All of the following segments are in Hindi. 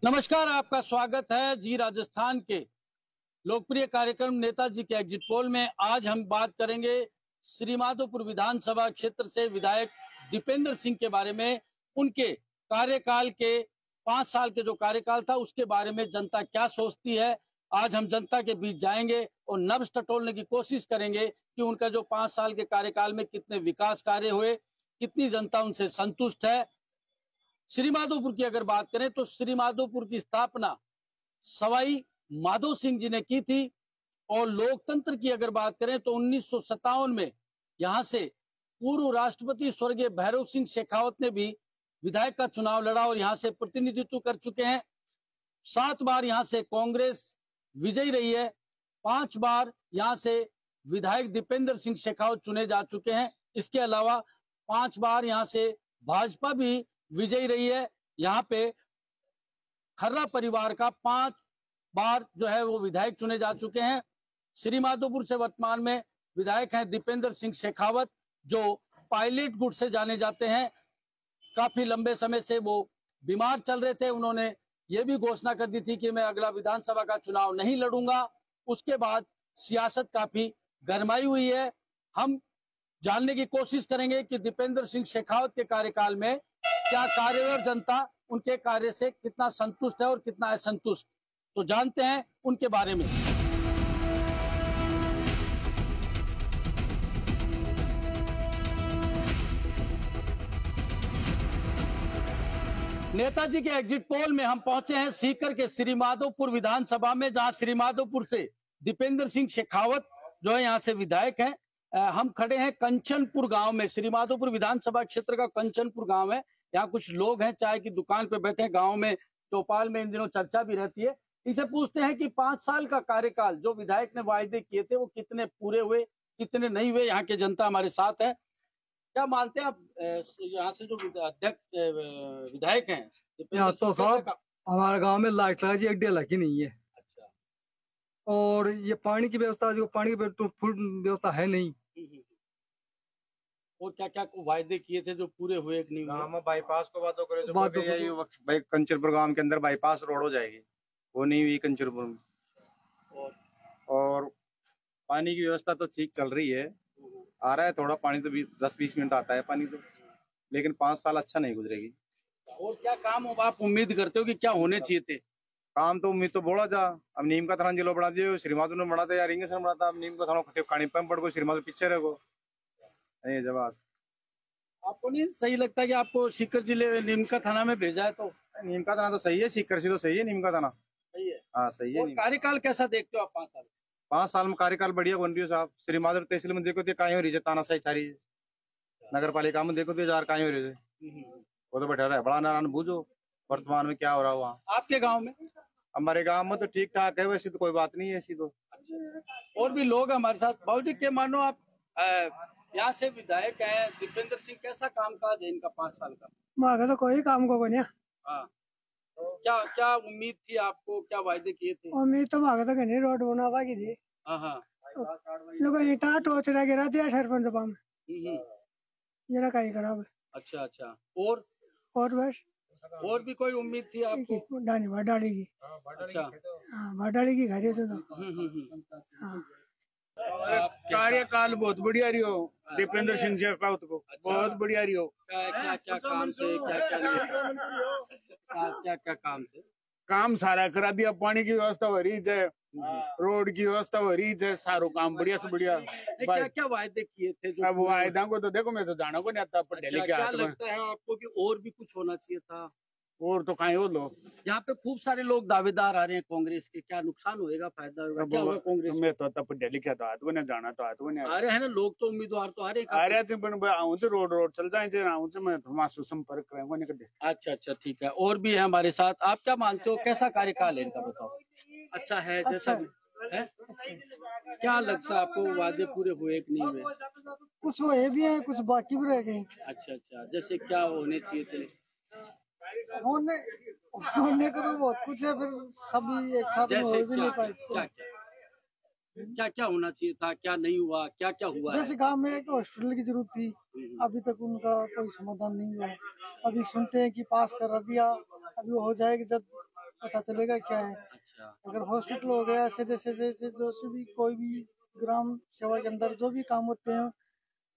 नमस्कार, आपका स्वागत है जी राजस्थान के लोकप्रिय कार्यक्रम नेताजी के एग्जिट पोल में। आज हम बात करेंगे श्रीमाधोपुर विधानसभा क्षेत्र से विधायक दीपेंद्र सिंह के बारे में। उनके कार्यकाल के 5 साल के जो कार्यकाल था उसके बारे में जनता क्या सोचती है। आज हम जनता के बीच जाएंगे और नब्ज टटोलने की कोशिश करेंगे कि उनका जो 5 साल के कार्यकाल में कितने विकास कार्य हुए, कितनी जनता उनसे संतुष्ट है। श्रीमाधोपुर की अगर बात करें तो श्रीमाधोपुर की स्थापना सवाई माधो सिंह जी ने की थी। और लोकतंत्र की अगर बात करें तो 1957 में यहां से पूर्व राष्ट्रपति स्वर्गीय भैरव सिंह शेखावत ने भी विधायक का चुनाव लड़ा और यहां से प्रतिनिधित्व कर चुके हैं। 7 बार यहां से कांग्रेस विजयी रही है। 5 बार यहां से विधायक दीपेंद्र सिंह शेखावत चुने जा चुके हैं। इसके अलावा 5 बार यहां से भाजपा भी विजयी रही है। यहाँ पे खर्रा परिवार का 5 बार जो है वो विधायक चुने जा चुके हैं। श्रीमाधोपुर से वर्तमान में विधायक हैं दीपेंद्र सिंह शेखावत, जो पायलट गुट से जाने जाते हैं। काफी लंबे समय से वो बीमार चल रहे थे। उन्होंने ये भी घोषणा कर दी थी कि मैं अगला विधानसभा का चुनाव नहीं लड़ूंगा। उसके बाद सियासत काफी गरमाई हुई है। हम जानने की कोशिश करेंगे कि दीपेंद्र सिंह शेखावत के कार्यकाल में क्या कार्य और जनता उनके कार्य से कितना संतुष्ट है और कितना असंतुष्ट। तो जानते हैं उनके बारे में। नेताजी के एग्जिट पोल में हम पहुंचे हैं सीकर के श्रीमाधोपुर विधानसभा में, जहां श्रीमाधोपुर से दीपेंद्र सिंह शेखावत जो है यहाँ से विधायक हैं। हम खड़े हैं कंचनपुर गांव में। श्रीमाधोपुर विधानसभा क्षेत्र का कंचनपुर गांव है। यहाँ कुछ लोग हैं, चाय की दुकान पे बैठे हैं। गांव में चौपाल में इन दिनों चर्चा भी रहती है। इसे पूछते हैं कि 5 साल का कार्यकाल जो विधायक ने वायदे किए थे वो कितने पूरे हुए, कितने नहीं हुए। यहाँ के जनता हमारे साथ है। क्या मानते हैं आप, यहाँ से जो अध्यक्ष विधायक हैं? यहाँ तो साहब हमारे गांव में लाइट लगा जी, एक डेला की नहीं है। अच्छा। और ये पानी की व्यवस्था, जो पानी की फुल व्यवस्था है नहीं। और क्या क्या वायदे किए थे जो पूरे हुए कि नहीं हुए? हम बाईपास को बातों करें जो भाई कंचनपुर गांव के अंदर बाईपास रोड हो जाएगी, वो नहीं हुई कंचनपुर में। और पानी की व्यवस्था तो ठीक चल रही है, आ रहा है थोड़ा पानी, तो 10-20 मिनट आता है पानी तो, लेकिन 5 साल अच्छा नहीं गुजरेगी। और क्या काम हो आप उम्मीद करते हो कि क्या होने चाहिए थे? काम तो उम्मीद तो बोला जा, अब नीम का थाना जिलो बढ़ा दियो, श्रीमाधो ने बढ़ा था या रिंगे से बढ़ा था। अब नीम का थाना खानी पंप पड़ को श्रीमाधो पीछे रहो। नहीं जवाब आपको नहीं सही लगता कि आपको सीकर जिले नीमका थाना में भेजा है? तो नीम का थाना तो सही है, सीकर से तो सही है, नीम का थाना सही है। हाँ सही है। कार्यकाल कैसा देखते हो आप 5 साल? 5 साल में कार्यकाल बढ़िया बन रही हो साहब। श्रीमाधोपुर तहसील में देखो तो कहीं हो रही है ताना सही सारी, नगर पालिका में देखो तो जार कहीं हो रही है, वो तो बैठा रहा है। बड़ा नारायण बूझो वर्तमान में क्या हो रहा हुआ आपके गाँव में? हमारे गांव में तो ठीक ठाक है, वैसे तो कोई बात नहीं है ऐसी तो। और भी लोग हमारे साथ। बाबूजी के मानो आप यहाँ से विधायक हैं, दीपेंद्र सिंह, कैसा कामकाज है इनका 5 साल का? मांगा तो कोई काम को बनिया। हाँ, क्या क्या उम्मीद थी आपको, क्या वायदे किए थे? उम्मीद तो मांगा तो कहीं रोड बनावा की थी। हाँ। लोग ईटा टोचरा गिरा दिया सरपंच में, जरा कहीं खराब। अच्छा। और बस और भी कोई उम्मीद थी आपको? भाडाली की। अच्छा। हाँ, भाडाली की घर से तो कार्यकाल बहुत बढ़िया रही हो दीपेंद्र सिंह शेखावत को। अच्छा। बहुत बढ़िया रही हो। क्या क्या काम थे, क्या क्या काम थे? काम सारा करा दिया, पानी की व्यवस्था हो रही है, रोड की व्यवस्था हो रही है, सारो काम बढ़िया से बढ़िया। क्या क्या वायदे किए थे? अब वायदा को तो देखो, मैं तो जाना को नहीं आता। अच्छा, क्या लगता है आपको कि और भी कुछ होना चाहिए था? और तो कहीं हो लो। यहाँ पे खूब सारे लोग दावेदार आ रहे हैं कांग्रेस के, क्या नुकसान होएगा, फायदा होगा, क्या होगा कांग्रेस में? तो तब लिखा था तो नहीं जाना, तो तो नहीं आ रहे हैं ना लोग, तो उम्मीदवार तो आ रहे हैं। रोड चल जाए मैं तुम्हारा संपर्क करेंगे। अच्छा, ठीक है। और भी है हमारे साथ। आप क्या मानते हो, कैसा कार्यकाल है इनका, बताओ? अच्छा है, जैसा है। क्या लगता है आपको, वादे पूरे हुए कि नहीं हुए? कुछ हुए भी है, कुछ बाकी भी रह गए। अच्छा, जैसे क्या होने चाहिए थे? होने को तो बहुत कुछ है, फिर सभी एक साथ में हो भी नहीं पाए। क्या होना चाहिए था, क्या नहीं हुआ, क्या क्या हुआ? जैसे गांव में एक हॉस्पिटल की जरूरत थी, अभी तक उनका कोई समाधान नहीं हुआ। अभी सुनते हैं कि पास करा दिया, अभी हो जाएगी जब पता चलेगा क्या है। अच्छा, अगर हॉस्पिटल हो गया ऐसे जैसे जैसे जो से भी कोई भी ग्राम सेवा के अंदर जो भी काम होते हैं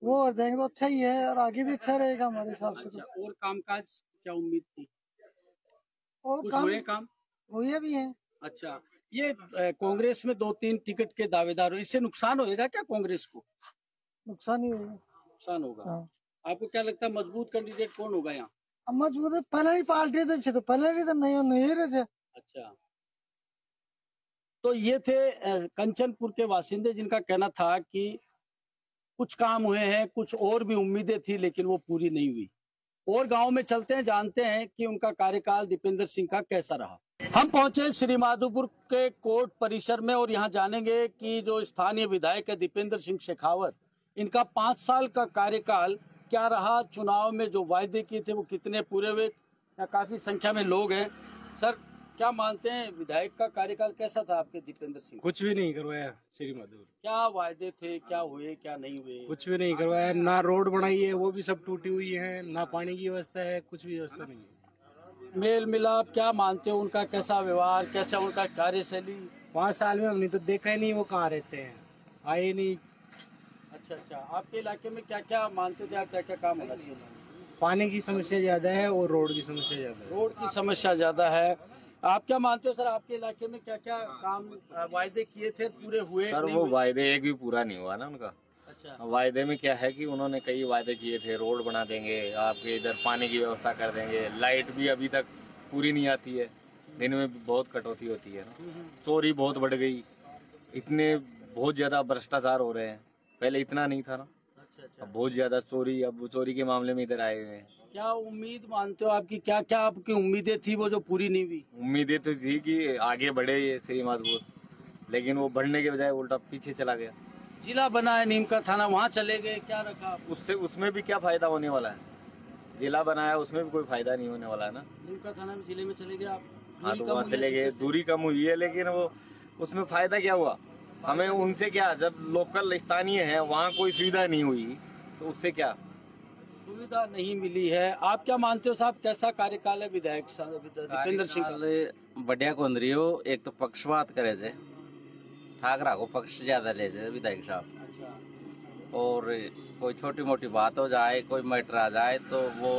वो हो जाएंगे तो अच्छा ही है और आगे भी अच्छा रहेगा हमारे हिसाब से। अच्छा। और कामकाज क्या उम्मीद थी? और कुछ काम हुए काम? हुए भी हैं। अच्छा, ये कांग्रेस में 2-3 टिकट के दावेदार हो, इससे नुकसान होएगा क्या कांग्रेस को? नुकसान ही होगा। नुकसान होगा। हाँ। आपको क्या लगता है मजबूत कैंडिडेट कौन होगा यहाँ? अब मजबूत है, पहले ही पार्टी तो पहले ही तो नहीं रहे। अच्छा, तो ये थे कंचनपुर के बासिंदे जिनका कहना था कि कुछ काम हुए हैं, कुछ और भी उम्मीदें थी लेकिन वो पूरी नहीं हुई। और गांव में चलते हैं, जानते हैं कि उनका कार्यकाल दीपेंद्र सिंह का कैसा रहा। हम पहुंचे श्री माधोपुर के कोर्ट परिसर में और यहाँ जानेंगे कि जो स्थानीय विधायक है दीपेंद्र सिंह शेखावत, इनका 5 साल का कार्यकाल क्या रहा, चुनाव में जो वायदे किए थे वो कितने पूरे हुए। यहाँ काफी संख्या में लोग हैं। सर, क्या मानते हैं विधायक का कार्यकाल कैसा था आपके दीपेंद्र सिंह? कुछ भी नहीं करवाया श्री माधोपुर। क्या वायदे थे, क्या हुए, क्या नहीं हुए? कुछ भी नहीं करवाया, ना रोड बनाई है वो भी सब टूटी हुई है, ना पानी की व्यवस्था है, कुछ भी व्यवस्था नहीं है। मेल मिलाप क्या मानते हो, उनका कैसा व्यवहार, कैसा उनका कार्यशैली? 5 साल में हमने तो देखा ही नहीं वो कहाँ रहते हैं, आए नहीं। अच्छा, आपके इलाके में क्या क्या मानते थे आप, क्या क्या काम होना चाहिए? पानी की समस्या ज्यादा है और रोड की समस्या ज्यादा है। रोड की समस्या ज्यादा है। आप क्या मानते हो सर, आपके इलाके में क्या क्या काम वायदे किए थे, पूरे हुए? सर वो वायदे एक भी पूरा नहीं हुआ ना उनका। अच्छा, वायदे में क्या है कि उन्होंने कई वायदे किए थे, रोड बना देंगे, आपके इधर पानी की व्यवस्था कर देंगे, लाइट भी अभी तक पूरी नहीं आती है, दिन में भी बहुत कटौती होती है ना, चोरी बहुत बढ़ गई, इतने बहुत ज्यादा भ्रष्टाचार हो रहे हैं, पहले इतना नहीं था ना। अच्छा, अब बहुत ज्यादा चोरी, अब वो चोरी के मामले में इधर आए हुए हैं। क्या उम्मीद मानते हो आपकी, क्या क्या आपकी उम्मीदें थी वो जो पूरी नहीं हुई? उम्मीदें तो थी कि आगे बढ़े ये श्री माधोपुर, लेकिन वो बढ़ने के बजाय उल्टा पीछे चला गया। जिला बना है नीम का थाना, वहाँ चले गए, क्या रखा आप? उससे उसमें भी क्या फायदा होने वाला है? जिला बनाया उसमें भी कोई फायदा नहीं होने वाला है ना। नीम का थाना में जिले में चले गए आप? हाँ, तो दूरी कम वहाँ हुई चले है गए, सीधे से? दूरी कम हुई है, लेकिन वो उसमें फायदा क्या हुआ हमें उनसे? क्या, जब लोकल स्थानीय है वहाँ कोई सुविधा नहीं हुई तो उससे क्या सुविधा नहीं मिली है। आप क्या मानते हो साहब, कैसा कार्यकाल है विधायक दीपेंद्र सिंह का? बढ़िया कौन रही हो, एक तो पक्षपात करे थे, ठाकरा को पक्ष ज्यादा ले जाए विधायक साहब, अच्छा, और कोई छोटी मोटी बात हो जाए, कोई मैटर आ जाए तो वो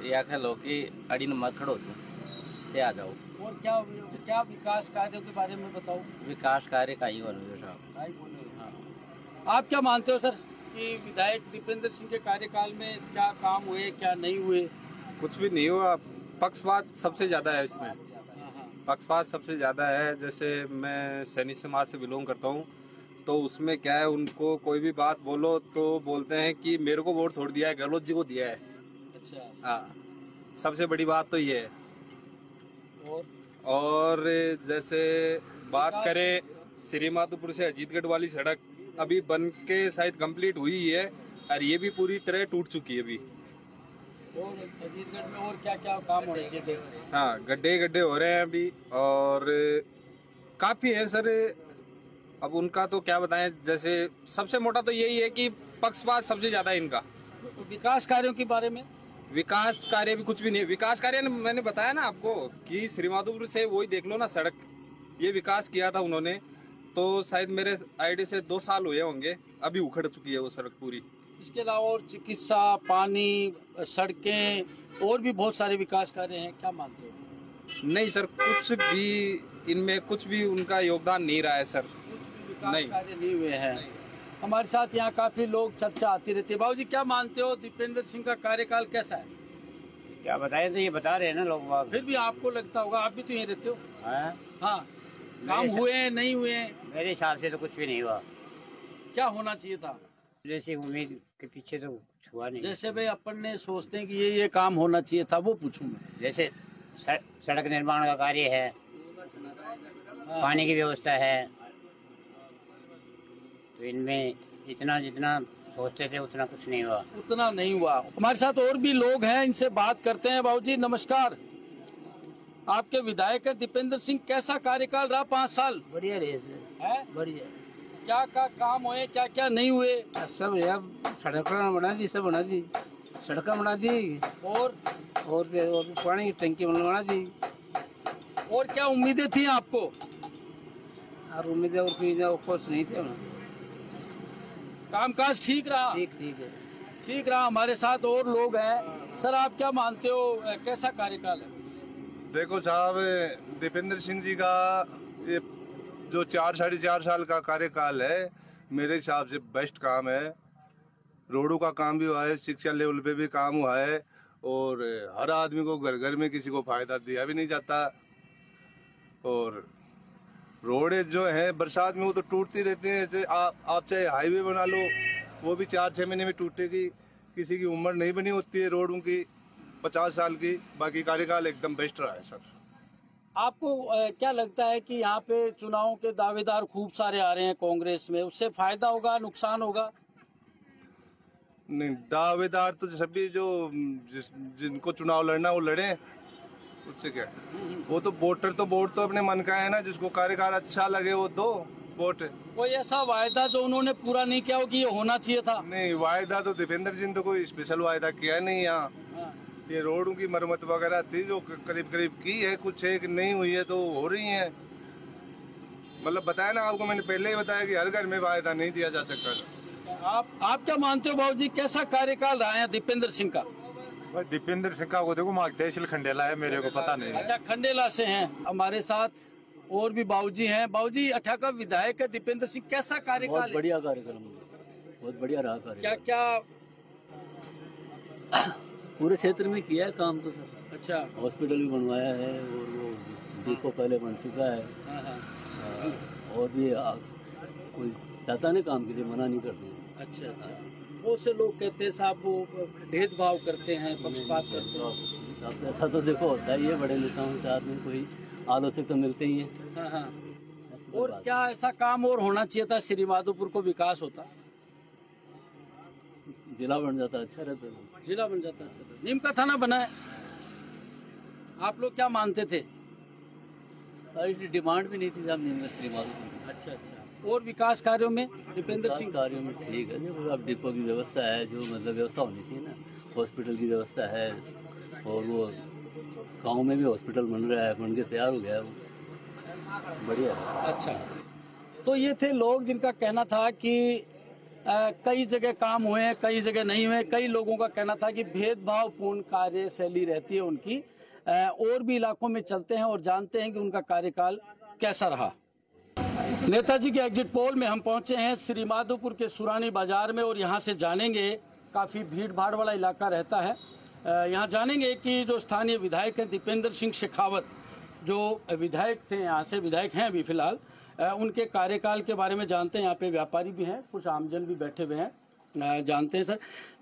या कह लो कि अड़ी न मत खड़ो ते आ जाओ। और क्या क्या विकास कार्यों के बारे में बताओ? विकास कार्य का ही बोलो साहब। भाई बोलो। हाँ। आप क्या मानते हो सर कि विधायक दीपेंद्र सिंह के कार्यकाल में क्या काम हुए, क्या नहीं हुए? कुछ भी नहीं हुआ, पक्षपात सबसे ज्यादा है इसमें, पक्षपात सबसे ज्यादा है। जैसे मैं सैनी समाज से बिलोंग करता हूँ, तो उसमें क्या है, उनको कोई भी बात बोलो तो बोलते हैं कि मेरे को वोट थोड़ दिया है, गहलोत जी को दिया है। अच्छा, हाँ, सबसे बड़ी बात तो ये है। और जैसे बात करें श्री माधोपुर से अजीतगढ़ वाली सड़क अभी बन के शायद कंप्लीट हुई है, और ये भी पूरी तरह टूट चुकी है अभी। और अजीतगढ़ में और क्या क्या काम होने चाहिए? हाँ, गड्ढे हो रहे हैं अभी, और काफी है सर। अब उनका तो क्या बताएं, जैसे सबसे मोटा तो यही है कि पक्षपात सबसे ज्यादा है इनका। विकास कार्यों के बारे में? विकास कार्य भी कुछ भी नहीं। विकास कार्य मैंने बताया ना आपको कि श्री माधोपुर से वही देख लो ना, सड़क ये विकास किया था उन्होंने, तो शायद मेरे आईडी से 2 साल हुए होंगे, अभी उखड़ चुकी है वो सड़क पूरी। इसके अलावा और चिकित्सा, पानी, सड़कें और भी बहुत सारे विकास कार्य हैं, क्या मानते हो? नहीं सर, कुछ भी इनमें कुछ भी उनका योगदान नहीं रहा है सर, विकास नहीं। कार्य नहीं हुए हैं। हमारे साथ यहाँ काफी लोग, चर्चा आती रहती है। बाबूजी क्या मानते हो, दीपेंद्र सिंह का कार्यकाल कैसा है? क्या बताए, तो ये बता रहे हैं ना लोग बाग। फिर भी आपको लगता होगा, आप भी तो यहीं रहते हो। हाँ, हाँ, काम हुए हैं, नहीं हुए हैं? मेरे हिसाब से तो कुछ भी नहीं हुआ। क्या होना चाहिए था? जैसे उम्मीद के पीछे तो कुछ हुआ नहीं। जैसे भाई अपन ने सोचते हैं कि ये काम होना चाहिए था, वो पूछूं मैं। जैसे सड़क निर्माण का कार्य है, पानी की व्यवस्था है, तो इनमें इतना जितना सोचते थे उतना कुछ नहीं हुआ। उतना नहीं हुआ। हमारे साथ और भी लोग हैं, इनसे बात करते हैं। बाबूजी नमस्कार, आपके विधायक है दीपेंद्र सिंह, कैसा कार्यकाल रहा 5 साल? बढ़िया रहे है, बढ़िया। क्या क्या काम हुए, क्या क्या नहीं हुए? सब यार सड़क बना दी, सब बना दी, सड़क बना दी, और पानी की टंकी बना दी, और क्या उम्मीदें थी आपको? और उम्मीदें और खुश नहीं थे ना। कामकाज ठीक रहा? ठीक है, ठीक रहा। हमारे साथ और लोग हैं। सर आप क्या मानते हो, कैसा कार्यकाल है? देखो साहब, दीपेंद्र सिंह जी का ये जो 4-4.5 साल का कार्यकाल है, मेरे हिसाब से बेस्ट काम है। रोडों का काम भी हुआ है, शिक्षा लेवल पे भी काम हुआ है, और हर आदमी को घर घर में किसी को फायदा दिया भी नहीं जाता। और रोडें जो है बरसात में वो तो टूटती रहती हैं। आप चाहे हाईवे बना लो, वो भी 4-6 महीने में टूटेगी। किसी की उम्र नहीं बनी होती है रोडों की 50 साल की। बाकी कार्यकाल एकदम बेस्ट रहा है सर। आपको क्या लगता है कि यहाँ पे चुनावों के दावेदार खूब सारे आ रहे हैं कांग्रेस में, उससे फायदा होगा, नुकसान होगा? नहीं, दावेदार तो सभी जो जिनको चुनाव लड़ना वो लड़े, उससे क्या। वो तो वोटर तो वोट तो अपने मन का है ना, जिसको कार्यकाल अच्छा लगे वो दो वोट। कोई ऐसा वायदा जो उन्होंने पूरा नहीं किया हो कि ये होना चाहिए था? नहीं, वायदा तो दीपेंद्र जी ने तो कोई स्पेशल वायदा किया नहीं यहाँ। ये रोडों की मरम्मत वगैरह थी जो करीब करीब की है, कुछ एक नहीं हुई है तो हो रही है। मतलब बताया ना आपको, मैंने पहले ही बताया कि हर घर में वायदा नहीं दिया जा सकता। आप क्या मानते हो बाबूजी, कैसा कार्यकाल रहा है दीपेंद्र सिंह का? भाई दीपेंद्र सिंह का वो देखो, माँ तहसील खंडेला है, मेरे को पता नहीं है। अच्छा, खंडेला से हैं। हमारे साथ और भी बाबूजी हैं। बाबूजी, अठा का विधायक है दीपेंद्र सिंह, कैसा कार्यकाल? बहुत बढ़िया कार्यक्रम, बहुत बढ़िया रहा कार्यक्रम। क्या क्या पूरे क्षेत्र में किया है काम तो सर। अच्छा, हॉस्पिटल भी बनवाया है, और वो डिपो पहले बन चुका है। और भी कोई चाहता नहीं काम के लिए, मना नहीं करते। अच्छा, बहुत से लोग कहते हैं साहब वो भेदभाव करते हैं, पक्षपात करते हैं। ऐसा तो देखो होता ही है, बड़े नेताओं से आदमी कोई आलोचक तो मिलते ही हैं। और क्या ऐसा काम और होना चाहिए था, श्री माधोपुर को विकास होता, जिला बन जाता, अच्छा रहता। जिला बन जाता, अच्छा रहता। नीम का थाना बना है, आप लोग क्या मानते थे? डिमांड भी नहीं थी साहब नीम का श्री माधोपुर। अच्छा। और विकास कार्यों में दीपेंद्र सिंह? कार्यों में ठीक है, देखो अब डिपो की व्यवस्था है, जो मतलब व्यवस्था होनी चाहिए ना, हॉस्पिटल की व्यवस्था है, और वो गांव में भी हॉस्पिटल बन रहा है, बन के तैयार हो गया है, वो बढ़िया है। अच्छा, तो ये थे लोग जिनका कहना था कि कई जगह काम हुए हैं, कई जगह नहीं हुए। कई लोगों का कहना था कि भेदभावपूर्ण कार्यशैली रहती है उनकी। और भी इलाकों में चलते हैं और जानते हैं कि उनका कार्यकाल कैसा रहा। नेताजी के एग्जिट पोल में हम पहुंचे हैं श्री माधोपुर के सुरानी बाजार में, और यहाँ से जानेंगे, काफ़ी भीड़ भाड़ वाला इलाका रहता है, यहाँ जानेंगे कि जो स्थानीय विधायक हैं दीपेंद्र सिंह शेखावत, जो विधायक थे, यहाँ से विधायक हैं अभी फिलहाल, उनके कार्यकाल के बारे में जानते हैं। यहाँ पे व्यापारी भी हैं, कुछ आमजन भी बैठे हुए हैं, जानते हैं।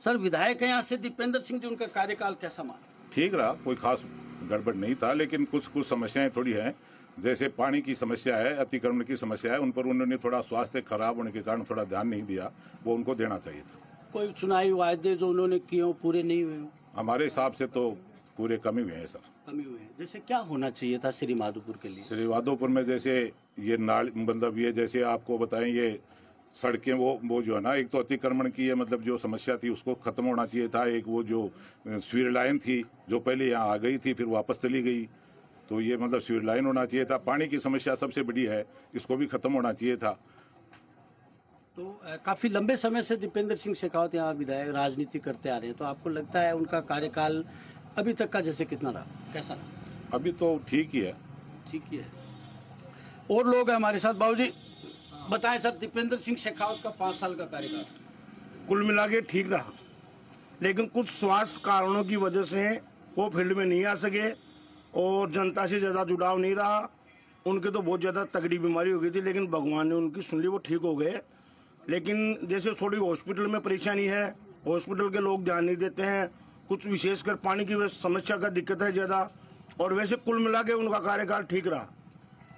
सर विधायक हैं यहाँ से दीपेंद्र सिंह जी, उनका कार्यकाल कैसा माना? ठीक रहा, कोई खास गड़बड़ नहीं था, लेकिन कुछ समस्याएं थोड़ी हैं। जैसे पानी की समस्या है, अतिक्रमण की समस्या है, उन पर उन्होंने थोड़ा स्वास्थ्य खराब होने के कारण थोड़ा ध्यान नहीं दिया, वो उनको देना चाहिए था। कोई चुनावी वायदे जो उन्होंने किए हो पूरे नहीं हुए? हमारे हिसाब से तो पूरे कमी हुए हैं सर। कमी हुए हैं। जैसे क्या होना चाहिए था श्री माधोपुर के लिए? श्री माधोपुर में जैसे ये मतलब ये जैसे आपको बताएं, ये सड़कें वो जो है ना, एक तो अतिक्रमण की है, मतलब जो समस्या थी उसको खत्म होना चाहिए था। एक वो जो सीवर लाइन थी जो पहले यहाँ आ गई थी फिर वापस चली गई, तो ये मतलब सीवर लाइन होना चाहिए था। पानी की समस्या सबसे बड़ी है, इसको भी खत्म होना चाहिए था। तो काफी लंबे समय से दीपेंद्र सिंह शेखावत यहाँ विधायक राजनीति करते आ रहे हैं, तो आपको लगता है उनका कार्यकाल अभी तक का जैसे कितना रहा, कैसा रहा? अभी तो ठीक ही है। ठीक ही है। और लोग हैं हमारे साथ। बाबूजी बताएं सर, दीपेंद्र सिंह शेखावत का 5 साल का कार्यकाल कुल मिला के ठीक रहा, लेकिन कुछ स्वास्थ्य कारणों की वजह से वो फील्ड में नहीं आ सके और जनता से ज़्यादा जुड़ाव नहीं रहा। उनके तो बहुत ज़्यादा तगड़ी बीमारी हो गई थी, लेकिन भगवान ने उनकी सुन ली, वो ठीक हो गए। लेकिन जैसे थोड़ी हॉस्पिटल में परेशानी है, हॉस्पिटल के लोग ध्यान नहीं देते हैं, कुछ विशेषकर पानी की समस्या का दिक्कत है ज़्यादा, और वैसे कुल मिला के उनका कार्यकाल ठीक रहा।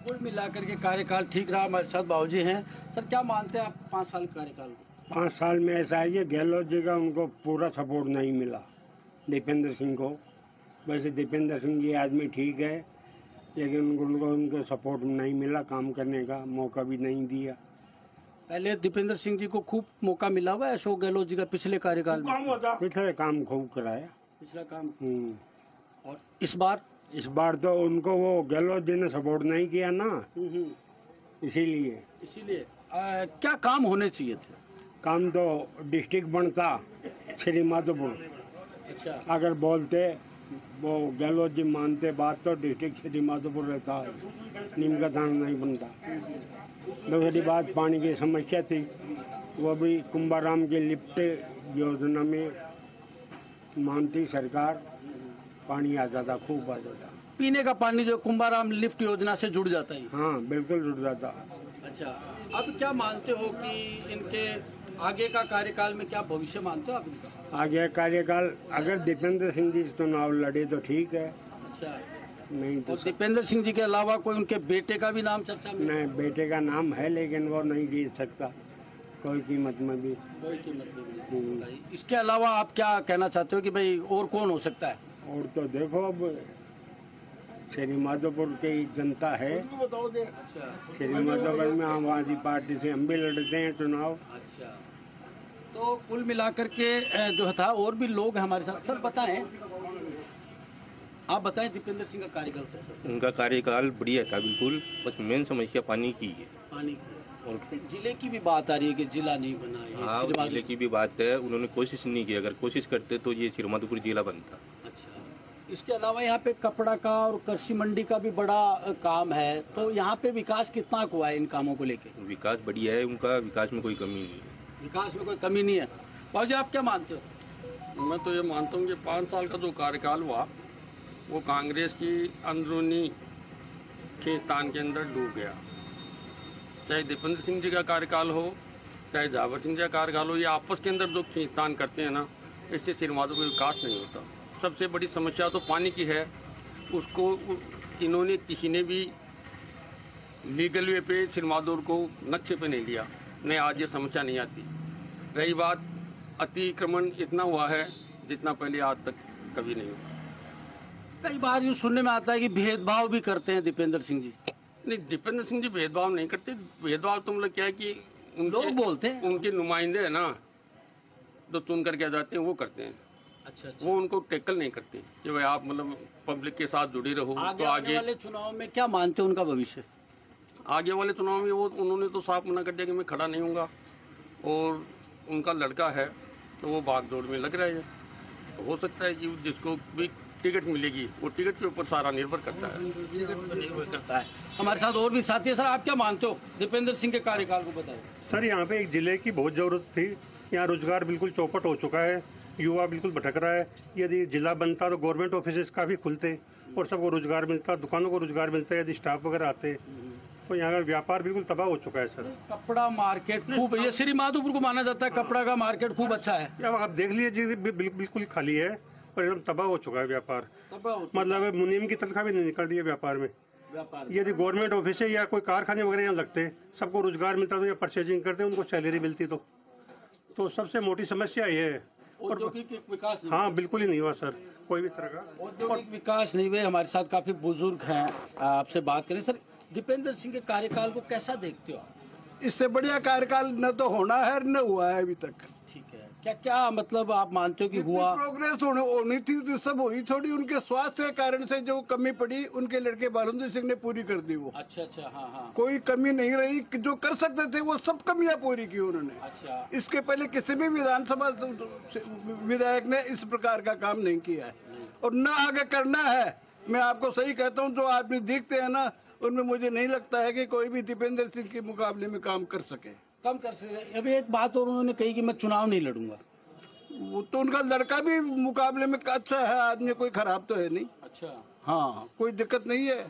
कुल मिलाकर के कार्यकाल ठीक रहा। हमारे साथ बाबूजी हैं। सर क्या मानते हैं आप 5 साल कार्यकाल को? 5 साल में ऐसा है कि गहलोत जी का उनको पूरा सपोर्ट नहीं मिला, दीपेंद्र सिंह को। वैसे दीपेंद्र सिंह जी आदमी ठीक है, लेकिन उनको सपोर्ट नहीं मिला, काम करने का मौका भी नहीं दिया। पहले दीपेंद्र सिंह जी को खूब मौका मिला हुआ है अशोक गहलोत जी का पिछले कार्यकाल में। पिछले काम खूब कराया, पिछला काम। और इस बार इस बार तो उनको वो गहलोत जी ने सपोर्ट नहीं किया ना, इसीलिए क्या काम होने चाहिए थे? काम तो डिस्ट्रिक्ट बनता श्री माधोपुर। अच्छा, अगर बोलते वो गहलोत जी मानते बात तो डिस्ट्रिक्ट श्री माधोपुर रहता, नीम का थाना नहीं बनता। दूसरी बात, पानी की समस्या थी, वो भी कुंभाराम की लिफ्ट योजना में मानती सरकार, पानी आता था, खूब आता था। पीने का पानी जो कुंभाराम लिफ्ट योजना से जुड़ जाता है? हाँ बिल्कुल जुड़ जाता। अच्छा, अब क्या मानते हो कि इनके आगे का कार्यकाल में क्या भविष्य मानते हो आप इनका? आगे कार्यकाल अगर दीपेंद्र सिंह जी चुनाव लड़े तो ठीक है। अच्छा, नहीं तो दीपेंद्र सिंह जी के अलावा कोई उनके बेटे का भी नाम चर्चा में? नहीं, बेटे का नाम है लेकिन वो नहीं जीत सकता कोई कीमत में भी। कोई कीमत में नहीं। इसके अलावा आप क्या कहना चाहते हो कि भाई और कौन हो सकता है? और तो देखो, अब श्री माधोपुर की जनता है। श्री माधोपुर में आम आदमी पार्टी से हम भी लड़ते हैं चुनाव। अच्छा, तो कुल मिलाकर के जो था और भी लोग हैं हमारे साथ। सर बताएं, आप बताएं दीपेंद्र सिंह का कार्यकाल कैसा? उनका कार्यकाल बढ़िया था बिल्कुल, बस मेन समस्या पानी की है। पानी की और जिले की भी बात आ रही है कि जिला नहीं बना है। हाँ, जिले की भी बात है, उन्होंने कोशिश नहीं की। अगर कोशिश करते तो ये श्री माधोपुर जिला बनता। अच्छा, इसके अलावा यहाँ पे कपड़ा का और कृषि मंडी का भी बड़ा काम है, तो यहाँ पे विकास कितना हुआ है इन कामों को लेके? विकास बढ़िया है उनका, विकास में कोई कमी नहीं है। विकास में कोई कमी नहीं है। बाबूजी आप क्या मानते हो? मैं तो ये मानता हूँ कि 5 साल का जो कार्यकाल हुआ वो कांग्रेस की अंदरूनी खींचतान के अंदर डूब गया। चाहे दीपेंद्र सिंह जी का कार्यकाल हो, चाहे जावर सिंह जी का कार्यकाल हो, ये आपस के अंदर जो खींचतान करते हैं ना, इससे श्री माधोपुर का विकास नहीं होता। सबसे बड़ी समस्या तो पानी की है, उसको इन्होंने किसी ने भी लीगल वे पे श्री माधोपुर को नक्शे पे नहीं लिया, नहीं आज ये समस्या नहीं आती। रही बात, अतिक्रमण इतना हुआ है जितना पहले आज तक कभी नहीं हुआ। कई बार यूँ सुनने में आता है कि भेदभाव भी करते हैं दीपेंद्र सिंह जी। नहीं, दीपेंद्र सिंह जी भेदभाव नहीं करते। भेदभाव तो मतलब क्या है कि लोग बोलते हैं, उनके नुमाइंदे है ना, जो चुन करके आ जाते हैं वो करते हैं। अच्छा, वो उनको टैकल नहीं करते कि भाई आप मतलब पब्लिक के साथ जुड़े रहो। तो आगे वाले चुनाव में क्या मानते हैं उनका भविष्य? आगे वाले चुनाव में वो उन्होंने तो साफ मना कर दिया कि मैं खड़ा नहीं हूँगा, और उनका लड़का है तो वो भागदौड़ में लग रहे हैं। तो हो सकता है कि जिसको भी टिकट मिलेगी वो टिकट के ऊपर सारा निर्भर करता है। टिकट पर निर्भर करता है। हमारे साथ और भी साथी है। सर आप क्या मानते हो दीपेंद्र सिंह के कार्यकाल को बताओ? सर यहाँ पे एक जिले की बहुत जरूरत थी। यहाँ रोजगार बिल्कुल चौपट हो चुका है, युवा बिल्कुल भटक रहा है। यदि जिला बनता तो गवर्नमेंट ऑफिस काफी खुलते और सबको रोजगार मिलता, दुकानों को रोजगार मिलता, यदि स्टाफ वगैरह आते तो यहाँ का व्यापार बिल्कुल तबाह हो चुका है। सर कपड़ा मार्केट खूब, ये श्री माधोपुर को माना जाता है कपड़ा का मार्केट खूब अच्छा है। आप देख लीजिए बिल्कुल खाली है और एकदम तबाह हो चुका है व्यापार। मतलब मुनीम की तनख्वाह भी नहीं निकल रही है व्यापार में। यदि गवर्नमेंट ऑफिस है या कोई कारखाने वगैरह यहाँ लगते, सबको रोजगार मिलता तो या परचेजिंग करते उनको सैलरी मिलती तो सबसे मोटी समस्या ये है। औद्योगिक विकास हाँ बिल्कुल ही नहीं हुआ सर, कोई भी तरह का औद्योगिक विकास नहीं हुए। हमारे साथ काफी बुजुर्ग हैं, आपसे बात करें। सर दीपेंद्र सिंह के कार्यकाल को कैसा देखते हो? इससे बढ़िया कार्यकाल न तो होना है न हुआ है अभी तक। ठीक है, क्या क्या मतलब आप मानते हो कि हुआ? प्रोग्रेस होनी थी तो सब हुई, थोड़ी उनके स्वास्थ्य के कारण से जो कमी पड़ी उनके लड़के बालुंदर सिंह ने पूरी कर दी वो। अच्छा, हाँ। कोई कमी नहीं रही, जो कर सकते थे वो सब कमियां पूरी की उन्होंने। अच्छा, इसके पहले किसी भी विधानसभा विधायक ने इस प्रकार का काम नहीं किया है और न आगे करना है। मैं आपको सही कहता हूँ, जो आदमी दिखते हैं ना उनमें मुझे नहीं लगता है कि कोई भी दीपेंद्र सिंह के मुकाबले में काम कर सके। कम कर सके। अभी एक बात और उन्होंने कही कि मैं चुनाव नहीं लड़ूंगा। वो तो उनका लड़का भी मुकाबले में अच्छा है आदमी, कोई खराब तो है नहीं। अच्छा, हाँ, कोई दिक्कत नहीं है,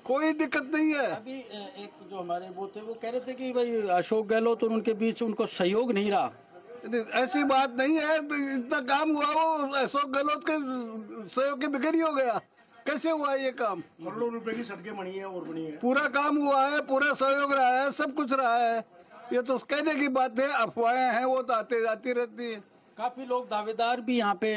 कोई दिक्कत नहीं है। अभी एक जो हमारे वो थे वो कह रहे थे कि भाई अशोक गहलोत और उनके बीच उनको सहयोग नहीं रहा। ऐसी बात नहीं है, तो इतना काम हुआ वो अशोक गहलोत के सहयोग के बगैर ही हो गया। कैसे हुआ ये काम? करोड़ों रुपए की सड़कें बनी है और बनी है, पूरा काम हुआ है, पूरा सहयोग रहा है, सब कुछ रहा है। ये तो कहने की बात है, अफवाहें हैं वो तो आते जाती रहती है। काफी लोग दावेदार भी यहाँ पे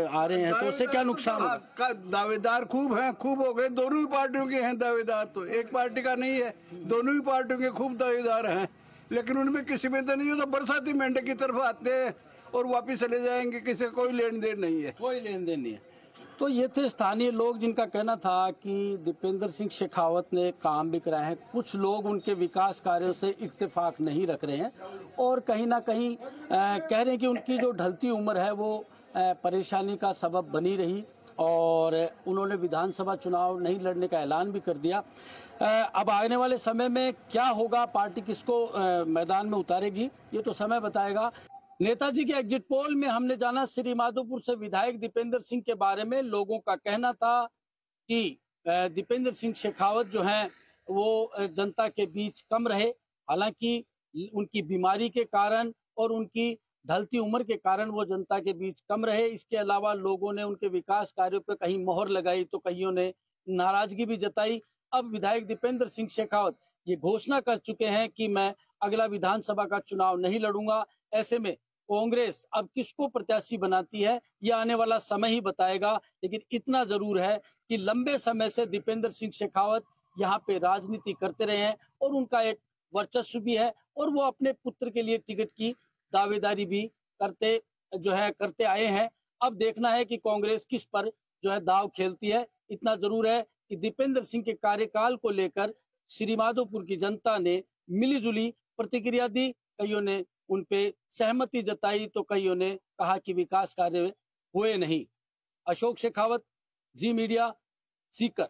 आ रहे हैं, तो उससे क्या नुकसान होगा? दावेदार खूब हैं, खूब हो गए। दोनों ही पार्टियों के हैं दावेदार, तो एक पार्टी का नहीं है, दोनों ही पार्टियों के खूब दावेदार हैं। लेकिन उनमें किसी में तो नहीं हो, तो बरसाती मेंढक की तरफ आते हैं और वापिस चले जाएंगे, किसी का कोई लेन देन नहीं है। कोई लेन देन नहीं है। तो ये थे स्थानीय लोग जिनका कहना था कि दीपेंद्र सिंह शेखावत ने काम भी कराए हैं। कुछ लोग उनके विकास कार्यों से इत्तेफाक नहीं रख रहे हैं और कहीं ना कहीं कह रहे हैं कि उनकी जो ढलती उम्र है वो परेशानी का सबब बनी रही और उन्होंने विधानसभा चुनाव नहीं लड़ने का ऐलान भी कर दिया। अब आने वाले समय में क्या होगा, पार्टी किसको मैदान में उतारेगी, ये तो समय बताएगा। नेताजी के एग्जिट पोल में हमने जाना श्री माधोपुर से विधायक दीपेंद्र सिंह के बारे में। लोगों का कहना था कि दीपेंद्र सिंह शेखावत जो हैं वो जनता के बीच कम रहे। हालांकि उनकी बीमारी के कारण और उनकी ढलती उम्र के कारण वो जनता के बीच कम रहे। इसके अलावा लोगों ने उनके विकास कार्यों पर कहीं मोहर लगाई तो कईयों ने नाराजगी भी जताई। अब विधायक दीपेंद्र सिंह शेखावत ये घोषणा कर चुके हैं कि मैं अगला विधानसभा का चुनाव नहीं लड़ूंगा। ऐसे में कांग्रेस अब किसको प्रत्याशी बनाती है यह आने वाला समय ही बताएगा। लेकिन इतना जरूर है कि लंबे समय से दीपेंद्र सिंह शेखावत यहाँ पे राजनीति करते रहे हैं और उनका एक वर्चस्व भी है और वो अपने पुत्र के लिए टिकट की दावेदारी भी करते आए हैं। अब देखना है कि कांग्रेस किस पर दाव खेलती है। इतना जरूर है कि दीपेंद्र सिंह के कार्यकाल को लेकर श्री माधोपुर की जनता ने मिलीजुली प्रतिक्रिया दी। कईयों ने उन पे सहमति जताई तो कईयों ने कहा कि विकास कार्य हुए नहीं। अशोक शेखावत, जी मीडिया, सीकर।